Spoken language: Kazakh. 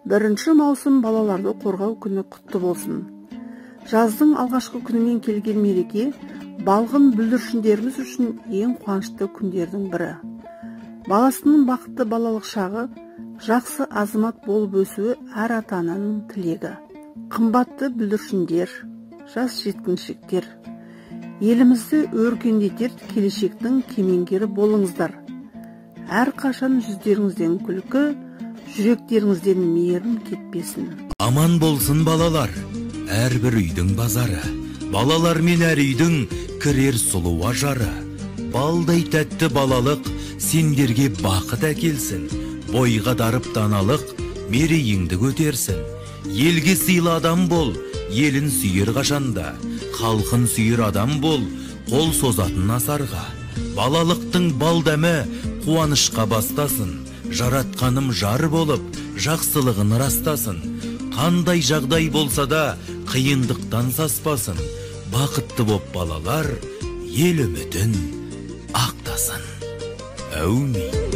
1 маусым балаларды қорғау күні құтты болсын. Жаздың алғашқы күнімен келген мереке балғын бүлдіршіндеріміз үшін ең қуанышты күндердің бірі. Баласының бақытты балалық шағы, жақсы азамат болып өсуі әр ата-ананың тілегі. Қымбатты бүлдіршіндер, жас жеткіншектер, елімізді өркендетер келешектің кемеңгері болыңыздар. Әрқашан жүздеріңізден күлкі, жүректеріңізден мейірім кетпесін. Аман болсын балалар, әрбір үйдің базары, балалар мен әр үйдің кірер сұлу ажары. Балдай тәтті балалық сендерге бақыт әкелсін, бойға дарып даналық мерейіңді көтерсін. Елге сыйлы адам бол, елін сүйер қашанда, халқын сүйер адам бол, қол созатын асарға. Балалықтың балдәмі қуанышқа бастасын, жаратқаным жар болып, жақсылығын растасын. Қандай жағдай болса да қиындықтан саспасын. Бақытты боп балалар, ел үмітін ақтасын. Әумин.